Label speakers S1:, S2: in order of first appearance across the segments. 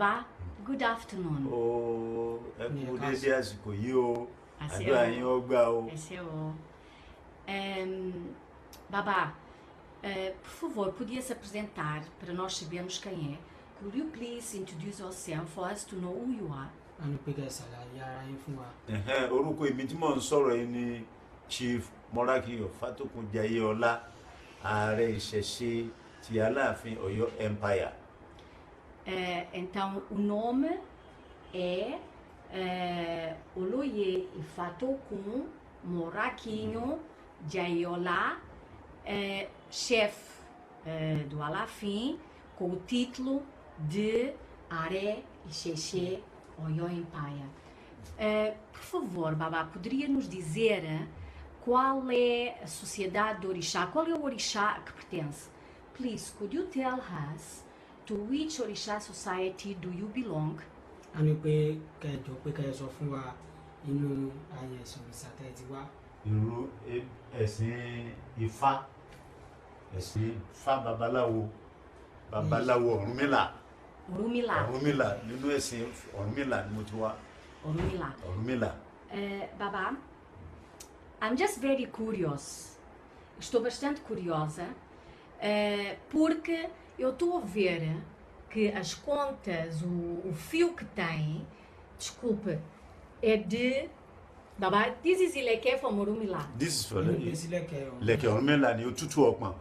S1: Baba, good afternoon.
S2: Oh, ẹ kú dédé àsìkò yìí o. Àdúrà yín ó gbà o.
S1: Ẹ ṣé o. Baba, por favor, podia se apresentar para nós sabermos quem é? Could you please introduce yourself for us to know who you are?
S2: Orúkọ èmi tí mò ń sọ̀rọ̀ yìí ni Chief Morakiyo Fatokun Jayeola, ààrẹ ìṣẹ̀ṣe ti Aláàfin Ọ̀yọ́ Empire.
S1: Então, o nome é Olóyè Fatokun Morakiyo Jayeola, chefe do Aláàfin, com o título de Ààrẹ Ìṣẹ̀ṣe Ọ̀yọ́ Empire. Por favor, Baba, poderia nos dizer qual é a sociedade do orixá, qual é o orixá que pertence? Please, could you tell us to which orixá society do you belong?
S2: Irú ẹ̀sìn Ifá, babaláwo Ọ̀rúnmìlà. Ọ̀rúnmìlà, nínú ẹ̀sìn Ọ̀rúnmìlà ni mo ti wá. Ọ̀rúnmìlà.
S1: Baba, I'm just very curious. Estou bastante curiosa, porque eu estou a ver que as contas, o fio que tem, desculpe, é de... Baba, this is Ileke from Ọ̀rúnmìlà.
S2: This is for Ileke Ọ̀rúnmìlà ni Òtútù Ọpọ́n.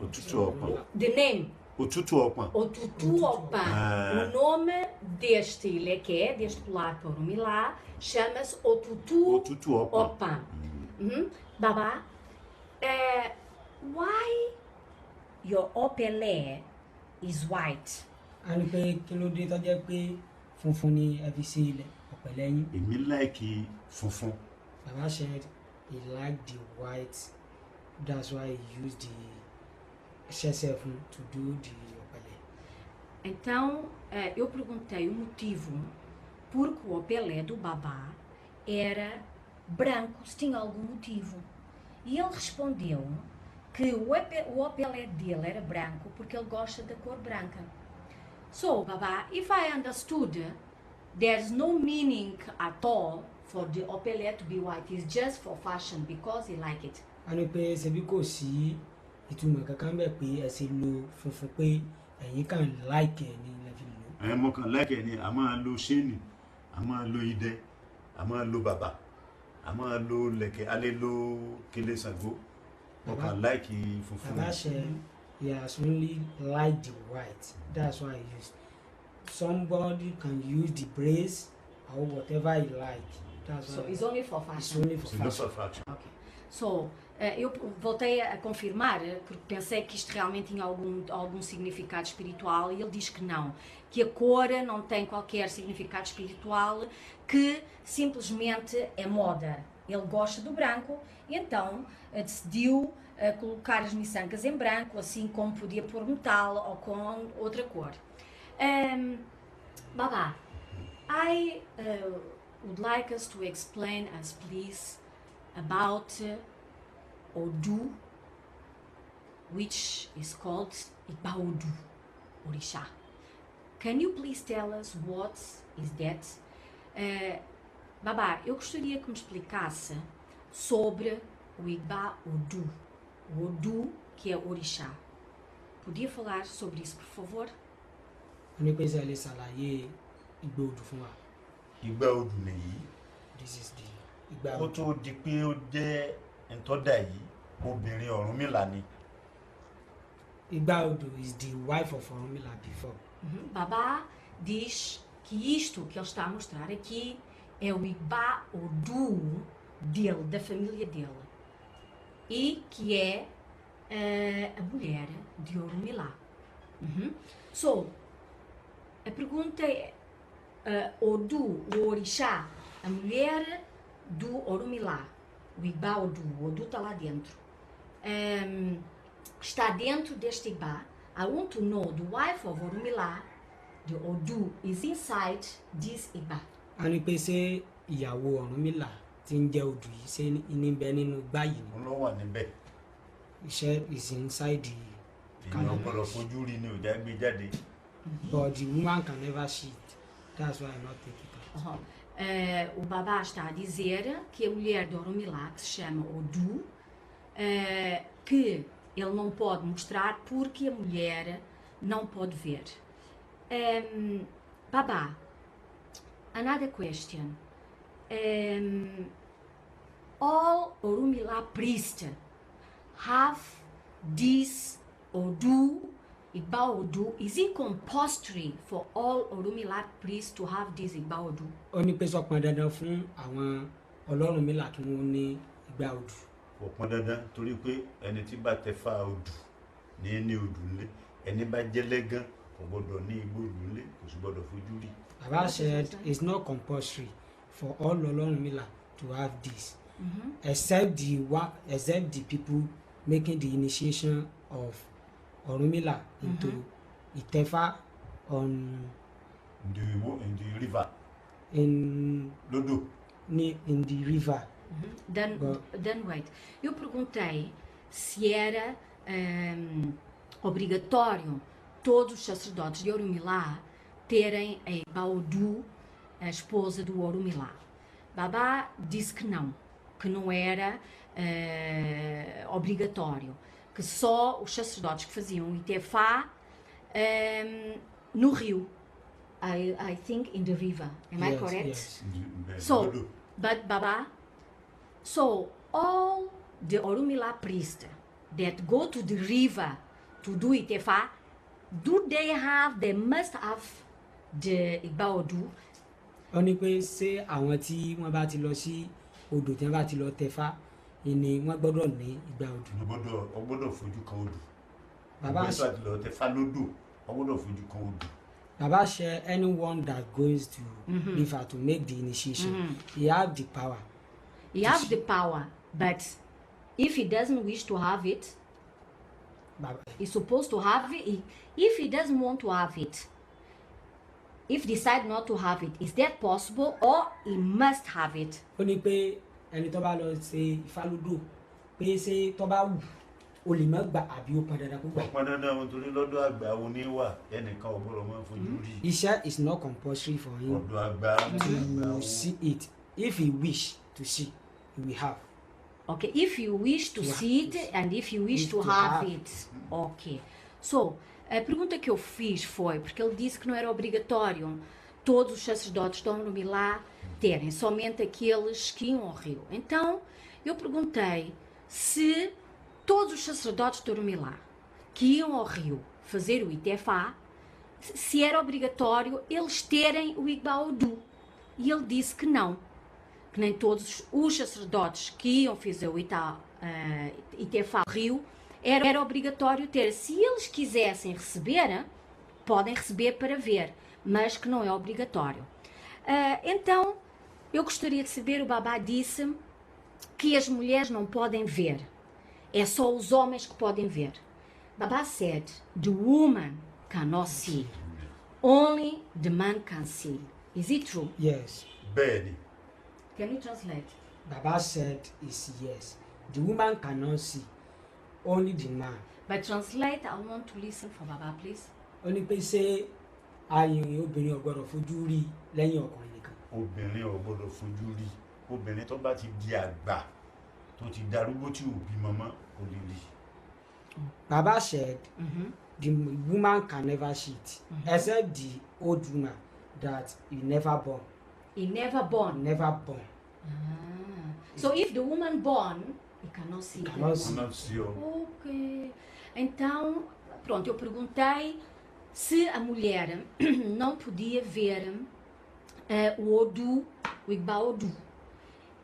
S2: Òtútù Ọpọ́n.
S1: The name?
S2: Òtútù Ọpọ́n.
S1: Òtútù Ọpọ́n. O nome deste Ileke, deste polar para Ọ̀rúnmìlà, chama-se Òtútù Ọpọ́n. Baba, why your Opele is white?
S2: Èmi like funfun.
S3: Baba said he liked the white, that's why he used the Shesefun to do the Opele.
S1: Então, eu perguntei o motivo porque o Opele do Baba era branco, se tinha algum motivo. E ele respondeu que o Opele dele era branco porque ele gosta da cor branca. So, Baba, if I understood, there's no meaning at all for the Opele to be white. It's just for fashion because he like it.
S3: Ani pé ṣebí kò sí ìtumọ̀ kankan bẹ́ẹ̀ pé ẹ ṣe lo funfun pé ẹ̀yin kàn like ẹ̀ ní lẹ́fi lò.
S2: Mo kàn like ẹ̀ ni, a máa lo ṣéènì, a máa lo idẹ, a máa lo bàbà, a máa lo lẹ̀kẹ̀, a lè lo kélé Ṣàngó. Mo kàn like funfun.
S3: Baba said he has only liked the white, that's why he used. Somebody can use the braids or whatever he like.
S1: So it's only for fashion.
S3: It's only for fashion.
S1: Okay. So, eu voltei a confirmar, porque pensei que isto realmente tinha algum significado espiritual, e ele diz que não, que a cor não tem qualquer significado espiritual, que simplesmente é moda. Ele gosta do branco, e então decidiu colocar as miçancas em branco, assim como podia pôr metal ou com outra cor. Baba, I would like us to explain us, please, about Odu, which is called Igba Odu, Orixá. Can you please tell us what is that? Baba, eu gostaria que me explicasse sobre o Igba Odu, o Odu que é Orixá. Podia falar sobre isso, por favor?
S3: Ní pé ṣé lè ṣàlàyé Igba Odu fún wa.
S2: Igba Odu nìyí.
S3: This is the Igba
S2: Ó
S3: Odu.
S2: tó di pé ó jẹ́ ntọ́dà yìí, obìnrin Ọ̀rúnmìlà ni.
S3: Igba Odu is the wife of Ọ̀rúnmìlà before.
S1: Baba diz que isto que ele está a mostrar aqui é o Igba Odu dele, da família dele, e que é a mulher de Ọ̀rúnmìlà. So, a pergunta é, Odu, o orixá, a mulher do Ọ̀rúnmìlà, o Igba Odu, o Odu está lá dentro, está dentro deste Igba. I want to know the wife of Ọ̀rúnmìlà, the Odu, is inside this Igba.
S3: A ní pé ṣé ìyàwó Ọ̀rúnmìlà tí ń jẹ́ Odù yìí ṣé ní bẹ nínú igbá yìí ni?
S2: Òun ló wà níbẹ̀.
S3: Iṣẹ́ is inside the
S2: Ìyẹn ọ̀pọ̀lọpọ̀ fojú rí ni ò já gbé jáde.
S3: but the woman can never see it. That's why I not take it out.
S1: O Babá está a dizer que a mulher de Oromilá, que se chama Odu, que ele não pode mostrar porque a mulher não pode ver. Babá, another question. All Oromilá priests have this Odu, Igba Odu. Is it compulsory for all Oromilá priests to have this Igba Odu?
S3: Ó ní pé sọ pọn dandan fún àwọn Ọlọ́runmìlà kí wọ́n ní ìgbà odù.
S2: kò pọn dandan torí pé ẹni tí bá tẹfá odù ní odù ńlé, ẹni bá jẹ́lẹ́gán kò gbọdọ̀ ní igbó odù ńlé, kò sì gbọdọ̀ fojú rí.
S3: Baba said it's not compulsory for all Ọlọ́runmìlà to have this, except the people making the initiation of Orunmila into Itefa on
S2: In the river.
S3: Lodo. In the river.
S1: Then wait. Eu perguntei se era obrigatório todos os sacerdotes de Orunmila terem a Igba Odu, a esposa do Orunmila. Babá disse que não era obrigatório, que só os sacerdotes que faziam o Itefá no rio. I think in the river. Am I correct?
S3: Yes.
S1: So, but Baba, so all the Orunmila priests that go to the river to do Itefá, they must have the Igba Odu?
S3: Ó ní pé ṣé àwọn tí wọ́n bá ti lọ sí odò tí wọ́n bá ti lọ tẹfá ni wọ́n gbọ́dọ̀ ní ìgbà odù.
S2: Ó gbọ́dọ̀ fojú kan odù.
S3: Baba
S2: Ìgbésẹ̀ àti lọ tẹfá lódò, ó gbọ́dọ̀ fojú kan odù.
S3: Baba share anyone that goes to river to make the initiation, he have the power.
S1: He has the power, but if he doesn't wish to have it,
S3: Baba,
S1: he's supposed to have it. If he doesn't want to have it, if decide not to have it, is that possible, or he must have it?
S3: ó ní pé ẹni tó bá lọ ṣe ìfálódò pé ṣé tó bá wù ó lè má gbà àbí ó pọn dandan kó gbà.
S2: Pọn dandan wọn torí lọ́dọ̀ àgbà oníwà ẹnìkan ò gbọ́dọ̀ máa fojú rí.
S3: Iṣẹ́ is not compulsory for him
S2: Ọ̀dọ̀ àgbà
S3: to see it. If he wish to see, he will have.
S1: Okay, if you wish to see it and if you wish to have it. Ok. So, a pergunta que eu fiz foi, porque ele disse que não era obrigatório todos os sacerdotes de Orunmila terem, somente aqueles que iam ao rio. Então, eu perguntei se todos os sacerdotes de Orunmila que iam ao rio fazer o Itefá, se era obrigatório eles terem o Igba Odu. E ele disse que não. Que nem todos os sacerdotes que iam fazer o Itefá ao rio era obrigatório ter. Se eles quisessem receber, podem receber para ver, mas que não é obrigatório. Então, eu gostaria de saber, o Babá disse que as mulheres não podem ver, é só os homens que podem ver. Babá said, the woman cannot see, only the man can see. Is it true?
S3: Yes.
S2: Bẹ́ẹ̀ni.
S1: Can you translate?
S3: Baba said is yes. The woman cannot see, only the man.
S1: But translate, I want to listen for Baba, please.
S3: Ó ní pé ṣé ayìnrìn obìnrin ò gbọ́dọ̀ fojú rí lẹ́yìn ọkùnrin nìkan.
S2: Obìnrin ò gbọ́dọ̀ fojú rí. Obìnrin tó bá ti di àgbà tó ti darúgbó tí ò bímọ mọ́ kò lè rí.
S3: Baba said the woman can never see it, except the old woman that he never born.
S1: He never born.
S3: Never born.
S1: So if the woman born, he cannot see.
S3: Cannot see.
S2: Não se ó.
S1: Ok. Então, pronto, eu perguntei se a mulher não podia ver o Odu, o Igba Odu,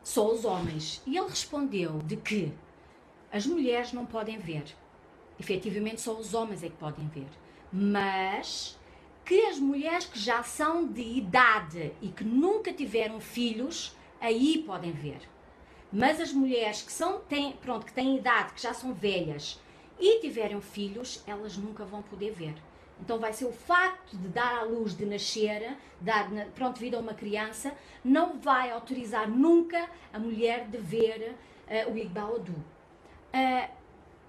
S1: só os homens. E ele respondeu de que as mulheres não podem ver. Efetivamente, só os homens é que podem ver. Mas que as mulheres que já são de idade e que nunca tiveram filhos, aí podem ver. Mas as mulheres que têm idade, que já são velhas e tiveram filhos, elas nunca vão poder ver. Então vai ser o facto de dar à luz, de nascer, vida a uma criança, não vai autorizar nunca a mulher de ver o Igba Odu.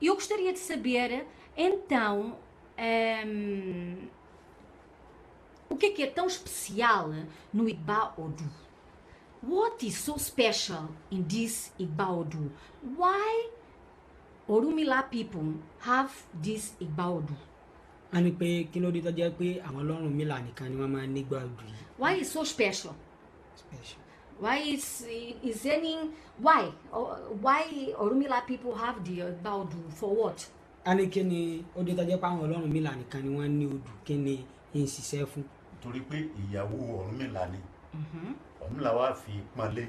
S1: Eu gostaria de saber, então, o que é tão especial no Igba Odu? What is so special in this Igba Odu? Why Orunmila people have this Igba Odu?
S3: a ní pé kí ló dé tó jẹ́ pé àwọn Ọlọ́runmìlà nìkan ni wọ́n máa ń nígbà odù yìí
S1: Why is so special?
S3: special.
S1: Why is any why Orunmila people have the Igba Odu for what?
S3: a ní kí ni ó dé tó jẹ́ pé àwọn Ọlọ́runmìlà nìkan ni wọ́n ní odù kí ni ń ṣiṣẹ́ fún.
S2: torí pé ìyàwó Ọ̀rúnmìlà ni Ọ̀rúnmìlà wá fi pọ́nlé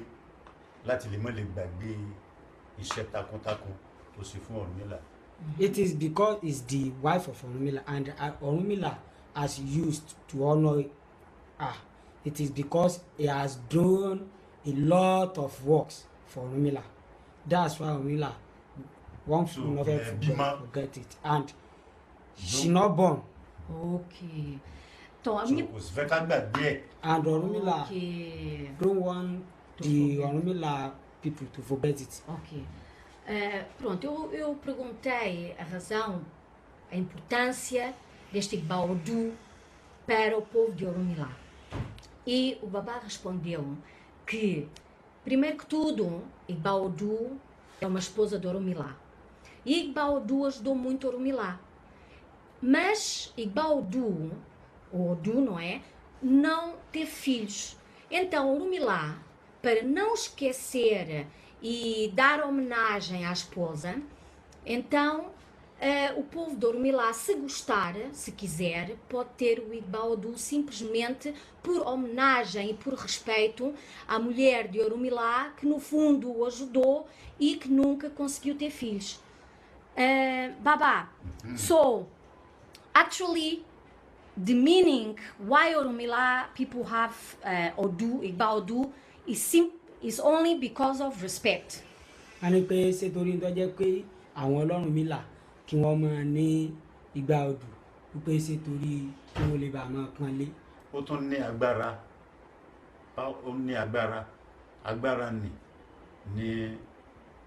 S2: láti lè mọ́ lè gbàgbé iṣẹ́ takuntakun tó ṣe fún Ọ̀rúnmìlà.
S3: It is because it's the wife of Orunmila and Orunmila has used to honor her. It is because he has done a lot of works for Orunmila. That's why Orunmila won't
S2: So,
S3: never
S2: Bima-
S3: forget it. And she not born.
S1: Ok. Então, a
S2: so
S1: minha...
S2: kò sì fẹ́ ká gbàgbé ẹ̀.
S3: And Orunmila
S1: Ok.
S3: don't want the Orunmila people to forget it.
S1: Ok. Pronto, eu perguntei a razão, a importância deste Igba Odu para o povo de Orunmila. E o Babá respondeu que, primeiro que tudo, Igba Odu é uma esposa de Orunmila. E Igba Odu ajudou muito Orunmila. Mas Igba Odu, o Odu, não é? Não teve filhos. Então Orunmila, para não esquecer e dar homenagem à esposa, então o povo de Orunmila, se gostar, se quiser, pode ter o Igba Odu simplesmente por homenagem e por respeito à mulher de Orunmila, que no fundo o ajudou e que nunca conseguiu ter filhos. Baba, so actually the meaning why Orunmila people have Odu, Igba Odu is only because of respect.
S3: A ní pé ṣé torí tó jẹ́ pé àwọn Ọlọ́runmìlà kí wọ́n máa ní Igba Odu wípé ṣé torí kí wọ́n lè bá máa pọ́nlé.
S2: ó tún ní agbára ó ní agbára agbára ni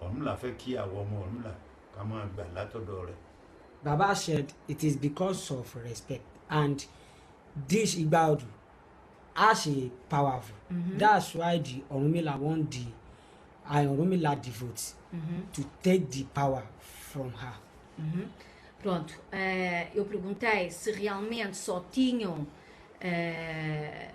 S2: Ọ̀rúnmìlà fẹ́ kí àwọn ọmọ Ọ̀rúnmìlà ká máa gbà látọ̀dọ̀ rẹ̀.
S3: Baba said it is because of respect and this Igba Odu as a powerful. That's why the Orunmila want the Orunmila devotes to take the power from her.
S1: Pronto, eu perguntei se realmente só tinham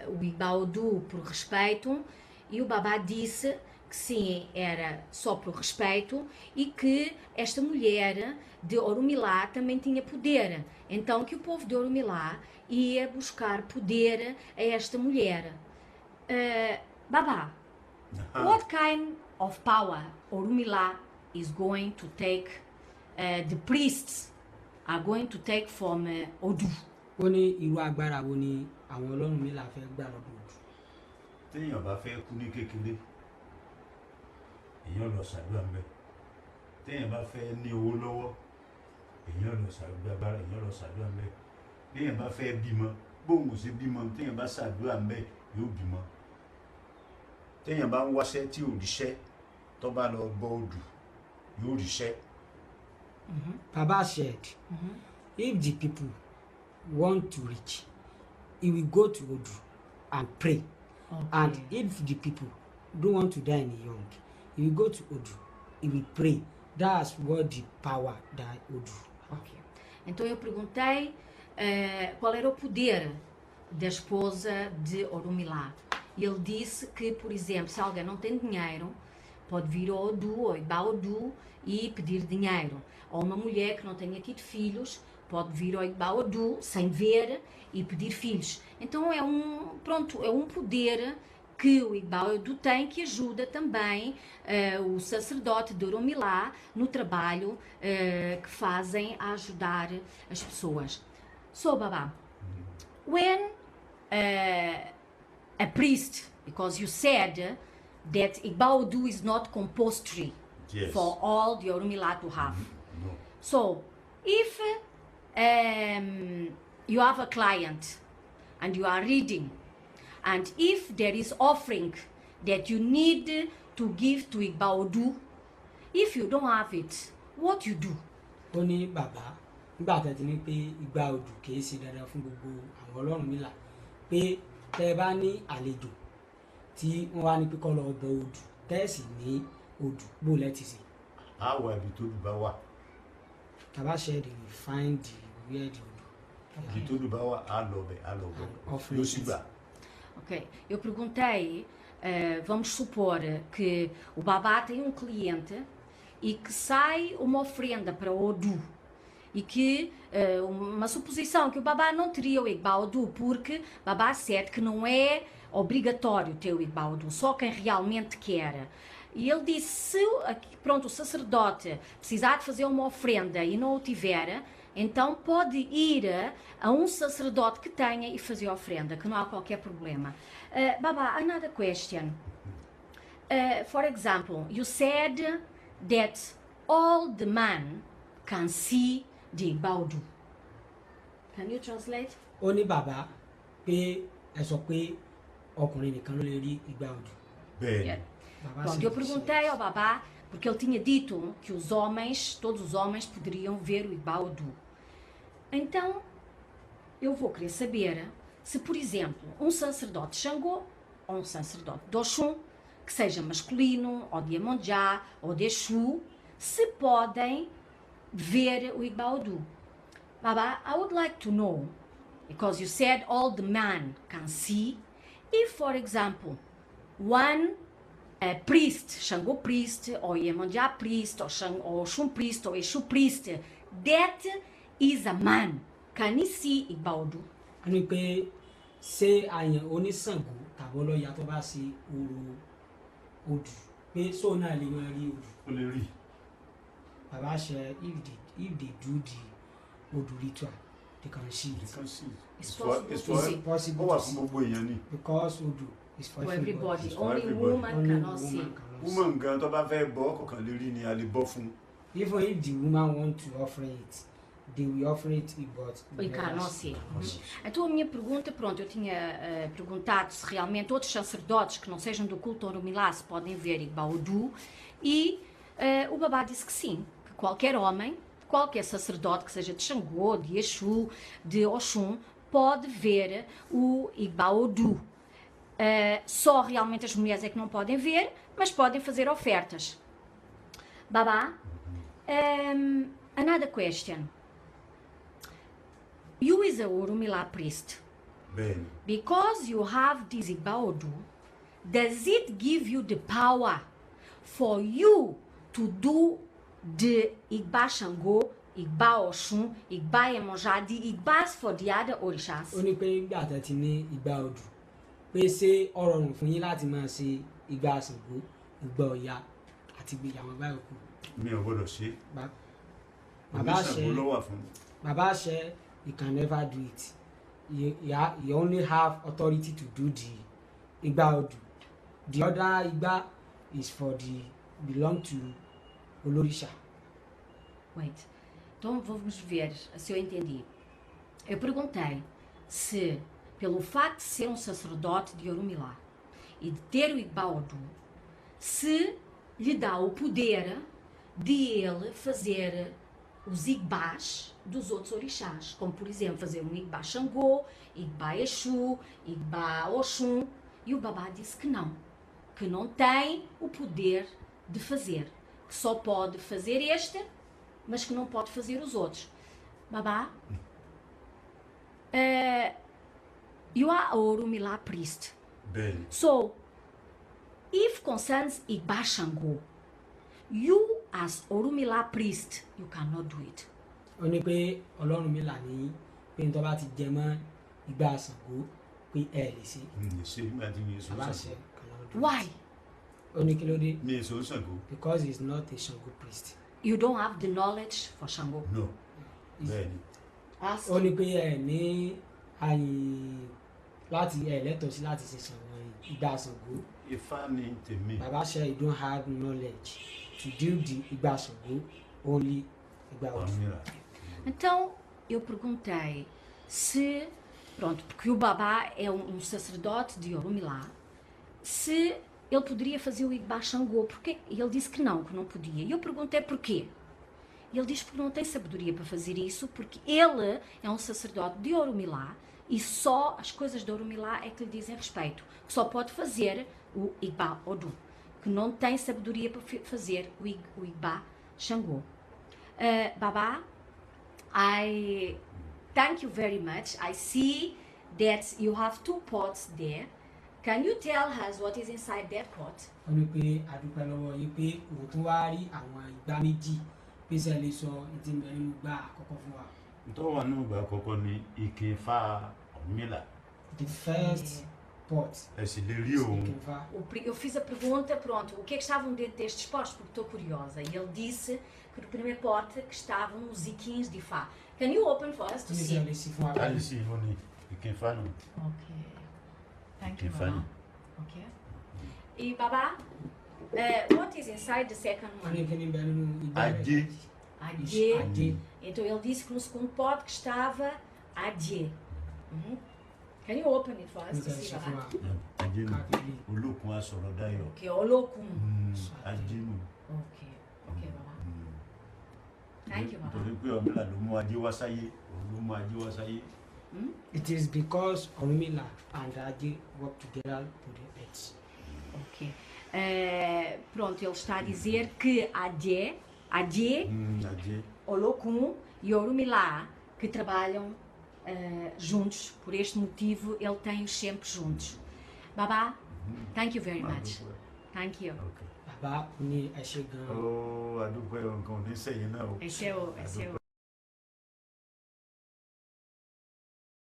S1: o Igba Odu por respeito e o Babá disse que sim, era só por respeito e que esta mulher de Orunmila também tinha poder. Então que o povo de Orunmila ia buscar poder a esta mulher. Babá, what kind of power Orunmila is going to take, the priests are going to take from Odu?
S3: Ó ní irú agbára wo ni àwọn Ọlọ́runmìlà fẹ́ gbà lọ́dọ̀ Odu.
S2: téèyàn bá fẹ́ kú ní kékeré èèyàn lọ ṣàdúrà ńbẹ̀. téèyàn bá fẹ́ ní owó lọ́wọ́ èèyàn lọ ṣàdúrà ńbẹ̀. téèyàn bá fẹ́ bímọ bóun ò sí bímọ téèyàn bá ṣàdúrà ńbẹ̀ yóò bímọ. téèyàn bá ń wáṣẹ́ tí ò ríṣẹ́ tó bá lọ bọ Odù yóò ríṣẹ́.
S3: Baba said if the people want to reach, he will go to Odu and pray.
S1: Okay.
S3: And if the people don't want to die in young, he will go to Odu, he will pray. That's what the power that Odu.
S1: Ok. Então eu perguntei qual era o poder da esposa de Orunmila. E ele disse que, por exemplo, se alguém não tem dinheiro, pode vir ao Odu, ao Igba Odu e pedir dinheiro. Ou uma mulher que não tenha tido filhos, pode vir ao Igba Odu sem ver e pedir filhos. Então é um poder que o Igba Odu tem, que ajuda também o sacerdote de Orunmila no trabalho que fazem a ajudar as pessoas. So, Baba, when a priest, because you said that Igba Odu is not compulsory
S2: Yes.
S1: for all the Orunmila to have.
S2: No.
S1: So, if you have a client and you are reading, and if there is offering that you need to give to Igba Odu, if you don't have it, what you do?
S3: Ó ní bàbá nígbà tó ti ní pé Igba Odu kìí ṣe dandan fún gbogbo àwọn Ọlọ́runmìlà pé tẹ́ ẹ bá ní àlejò tí wọ́n wá ní pé kọ́ lọ bọ odù tẹ́ ẹ sì ní odù bó lẹ́tì sí.
S2: á wà ibi tó dùn bá wà.
S3: tàbá ṣe they will find the where the odù.
S2: Ibi tó dùn bá wà á lọ bẹ̀ yóò sì gbà.
S1: Ok, eu perguntei, vamos supor que o babá tem um cliente e que sai uma ofrenda para o Odu e que, uma suposição que o babá não teria o Igba Odu porque babá sente que não é obrigatório ter o Igba Odu, só quem realmente quer. E ele disse, se pronto, o sacerdote precisar de fazer uma ofrenda e não o tiver, então pode ir a um sacerdote que tenha e fazer a ofrenda, que não há qualquer problema. Baba, another question. For example, you said that all the men can see the Baudu. Can you translate?
S3: ó ní bàbá pé ẹ sọ pé ọkùnrin nìkan ló lè rí Igba Odu.
S2: Bẹ́ẹ̀ni.
S1: Yeah.
S3: Bàbá
S1: Pronto,
S3: sì
S1: eu
S3: ti
S1: perguntei ao babá, porque ele tinha dito que os homens, todos os homens, poderiam ver o Igba Odu. Então, eu vou querer saber se, por exemplo, um sacerdote de Xangô ou um sacerdote de Oxum, que seja masculino, ou de Iemonjá, ou de Exu, se podem ver o Igba Odu. Baba, I would like to know, because you said all the men can see, if, for example, one priest, Xangô priest, or Iemonjá priest, or Oxum priest, or Exu priest, that is a man, can he see Igba Odu?
S3: ó ní pé ṣé àyàn oníṣàngó tàbí ọlọ́ya tó bá ṣe orò odù pé sóò náà lè máa rí odù.
S2: Ó lè rí.
S3: bàbá ṣe if they do the odù ritual they can see it.
S1: It's
S3: It's
S1: possible
S3: possible
S2: Ó wà
S3: to
S2: fún
S3: see
S2: gbogbo èèyàn ni.
S3: because odù is for
S1: for
S3: everybody.
S1: everybody.
S2: for
S1: Only
S2: everybody.
S1: woman
S3: Only
S1: cannot
S3: woman
S1: see.
S3: cannot see.
S2: Woman gan tó bá fẹ́ bọ́ kọ̀ọ̀kan lè rí ni a lè bọ́ fún.
S3: Even if the woman want to offer it they will offer it but
S1: E cannot see. Então a minha pergunta, pronto, eu tinha perguntado se realmente outros sacerdotes que não sejam do culto Orumilá se podem ver Igba Odu e o babá disse que sim, que qualquer homem, qualquer sacerdote que seja de Xangô, de Exu, de Oxum, pode ver o Igba Odu. Só realmente as mulheres é que não podem ver, mas podem fazer ofertas. Babá, another question. You is a Orumilá priest.
S2: Bẹ́ẹ̀ni.
S1: Because you have this Igba Odu, does it give you the power for you to do the Igba Xangô, Igba Oxum, Igba Iemonjá, the Igbas for the other orishas?
S3: ó ní pé nígbà tó ti ní Igba Odu pé ṣé ó rọrùn fún yín láti máa ṣe Igba Ṣàngó Igba Ọya àti àwọn báyìí kù.
S2: Mi ò gbọ́dọ̀ ṣe.
S3: bàbá
S2: Oníṣàngó ló wà fún.
S3: bàbá ṣe you can never do it. You only have authority to do the Igba Odu. The other Igba is for the belong to Olorisha.
S1: Wait, então vamos ver se eu entendi. Eu perguntei se, pelo fato de ser um sacerdote de Orumilá e de ter o Igba Odu, se lhe dá o poder de ele fazer os Igbás dos outros orixás, como por exemplo fazer um Igba Xangô, Igba Exu, Igba Oxum, e o babá disse que não tem o poder de fazer, que só pode fazer este, mas que não pode fazer os outros. Babá, you are a Orumilá priest.
S2: Bẹ́ẹ̀ni.
S1: So, if concerns Igba Xangô, you as Orumilá priest, you cannot do it.
S3: ó ní pé Ọlọ́run mi là ní pé ní tó bá ti jẹ mọ́ Igba Ṣàngó pé ẹ lè ṣe.
S2: Mi ò ṣe nígbà tí mi ò sọ
S3: bàbá ṣe
S2: Ṣàngó.
S3: cannot do it.
S1: Why?
S3: ó ní kí ló dé
S2: Mi ò sọ Ṣàngó.
S3: because he is not a Ṣàngó priest.
S1: You don't have the knowledge for Xangô.
S2: No. Bẹ́ẹ̀ni.
S1: Ask
S3: ó ní pé ẹ ní àyè láti ẹ lẹ́tọ̀ọ́ sí láti ṣe Ṣàngó Igba Ṣàngó.
S2: Ifá ni tèmi.
S3: bàbá ṣe you don't have knowledge to do the Igba Ṣàngó only Igba Odu.
S2: Orumilá.
S1: Então, eu perguntei se, pronto, porque o babá é um sacerdote de Orumilá, se ele poderia fazer o Igba Xangô, porque ele disse que não podia. E eu perguntei porquê. E ele disse que não tem sabedoria para fazer isso, porque ele é um sacerdote de Orumilá e só as coisas de Orunmila é que lhe dizem respeito. Que só pode fazer o Igba Odum, que não tem sabedoria para fazer o Igba Xangô. Baba, I thank you very much. I see that you have 2 pots there. Can you tell us what is inside that pot?
S3: wọ́n ní pé adúpẹ́ lọ́wọ́ yín pé òun tún wá rí àwọn ìgbà méjì pé ṣe lè sọ ìdí mẹ́rin ló gbà àkọ́kọ́ fún wa.
S2: tó wà nínú ìgbà àkọ́kọ́ ni ike Ifá Ọ̀rúnmìlà.
S3: The first pot
S2: ẹ sì lè rí
S3: is
S2: òun.
S3: Ike Ifá.
S1: Eu fiz a pergunta, pronto, o que é que estavam dentro destes potes, porque estou curiosa. E ele disse que no primeiro pote que estavam os iquins de Ifá. Can you open for us to
S3: Ní
S1: see?
S3: ṣe lè sí fún wa
S2: láti
S3: báyìí.
S2: sí ìfọ́ ni ike Ifá nù.
S1: Ok. Thank
S2: Ike
S1: you,
S2: Ifá
S1: Baba.
S2: nù.
S1: Ok. E Baba, what is inside the second
S3: wọ́n ní
S1: one?
S3: kí ni bẹ nínú ìgbà rẹ̀
S2: Ajé.
S1: Adie.
S3: Ajé.
S1: Então ele disse que no segundo pote que estava Adie. Can you open it for us
S3: ní
S1: to
S3: ṣe lè
S1: see,
S3: sí fún
S1: Baba?
S3: wa
S2: Ajé nù.
S3: káàkiri.
S2: Olókun asọ̀rọ̀ dayọ̀.
S1: Ok, Olokun.
S2: Ajé nù.
S1: Ok, ok, Baba. Thank you, Baba.
S2: nítorí pé Ọ̀rúnmìlà ló mú ajé wá sáyé, òun ló mú ajé wá sáyé.
S3: It is because Orunmila and Ajé work together to the earth.
S1: Ok. Pronto, ele está a dizer que Adie,
S2: Ajé.
S1: Olokun e Orunmila que trabalham juntos. Por este motivo, ele tem-os sempre juntos. Baba, thank you very much. Thank you.
S2: Okay.
S3: Bàbá ní ẹ ṣé gan-an.
S2: Ó, adúpẹ́ nǹkan ò ní sẹ́yìn náà o.
S1: Esse é o